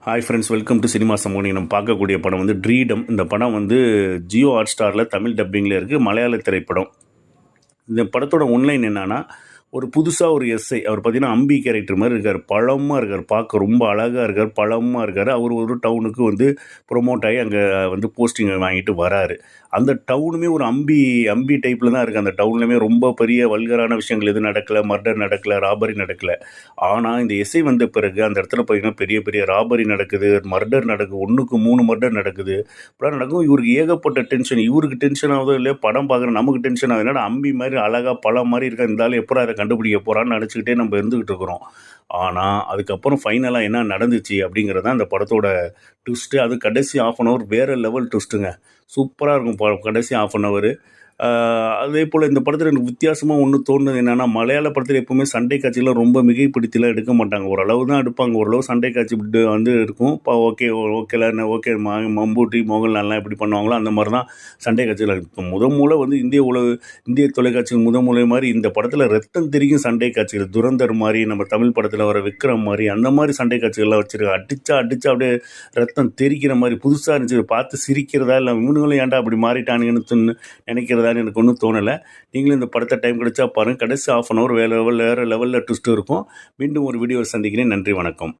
Hi friends, welcome to cinema சமூக. நம்ம பார்க்கக்கூடிய படம் வந்து ட்ரீடம். இந்த படம் வந்து ஜியோ ஹாட் ஸ்டாரில் தமிழ் டப்பிங்கில் இருக்குது. மலையாள திரைப்படம். இந்த படத்தோட ஒன்லைன் என்னன்னா, ஒரு புதுசாக ஒரு எஸ்ஐ, அவர் பார்த்தீங்கன்னா அம்பி கேரக்டர் மாதிரி இருக்கார். பழமாக இருக்கார், பார்க்க ரொம்ப அழகாக இருக்கார், பழமாக இருக்கார். அவர் ஒரு டவுனுக்கு வந்து ப்ரொமோட் ஆகி அங்கே வந்து போஸ்டிங் வாங்கிட்டு வராரு. அந்த டவுனுமே ஒரு அம்பி அம்பி டைப்பில் தான் இருக்குது. அந்த டவுன்லையுமே ரொம்ப பெரிய வல்கரான விஷயங்கள் எதுவும் நடக்கலை, மர்டர் நடக்கலை, ராபரி நடக்கலை. ஆனால் இந்த எஸ்ஐ வந்த பிறகு அந்த இடத்துல பார்த்தீங்கன்னா பெரிய பெரிய ராபரி நடக்குது, மர்டர் நடக்குது, 1க்கு 3 மர்டர் நடக்குது. இப்படிலாம் நடக்கும். இவருக்கு ஏகப்பட்ட டென்ஷன். இவருக்கு டென்ஷன் ஆகுதோ இல்லையா, படம் பார்க்குற நமக்கு டென்ஷன் ஆகுது. என்னடா அம்பி மாதிரி அழகாக பழம் மாதிரி இருக்கா, இருந்தாலும் எப்போ அதை கண்டுபிடிக்க போகிறான்னு நினச்சிக்கிட்டே நம்ம இருந்துக்கிட்டு இருக்கிறோம். ஆனால் அதுக்கப்புறம் ஃபைனலாக என்ன நடந்துச்சு அப்படிங்கிறது தான் இந்த படத்தோட ட்விஸ்ட்டு. அது கடைசி ஆஃப் அன் ஹவர் வேறு லெவல் ட்விஸ்ட்டுங்க. சூப்பராக இருக்கும் கடைசி ஆஃப் அன் ஹவர். அதே போல் இந்த படத்தில் எனக்கு வித்தியாசமாக ஒன்று தோணுது என்னென்னா, மலையாள படத்தில் எப்போவுமே சண்டை காட்சியெலாம் ரொம்ப மிகைப்படுத்திலாம் எடுக்க மாட்டாங்க. ஓரளவு தான் எடுப்பாங்க. ஓரளவு சண்டை காட்சி வந்து இருக்கும். இப்போ ஓகே மம்பூட்டி மோகன்லால்லாம் எப்படி பண்ணுவாங்களோ அந்த மாதிரி தான் சண்டை காட்சிகள். இப்போ மூலம் வந்து இந்திய தொலைக்காட்சிகள் மூலை மாதிரி இந்த படத்தில் ரத்தம் தெரியும் சண்டை காட்சிகள். துரந்தர் மாதிரி, நம்ம தமிழ் படத்தில் வர விக்ரம் மாதிரி, அந்த மாதிரி சண்டை காட்சிகள்லாம் வச்சுருக்காங்க. அடித்தா அப்படியே ரத்தம் தெரிக்கிற மாதிரி புதுசாக இருந்துச்சு. பார்த்து சிரிக்கிறதா இல்லை இவனுங்களும் ஏன்டா அப்படி மாறிட்டானுங்கன்னு நினைக்கிறதான்னு எனக்கு ஒன்றும் தோணலை. நீங்களும் இந்த படத்தை டைம் கிடைச்சா பாருங்கள். கடைசி ஆஃப் அன் ஹவர் வேறு லெவலில் ட்விஸ்ட் இருக்கும். மீண்டும் ஒரு வீடியோவில் சந்திக்கிறேன். நன்றி, வணக்கம்.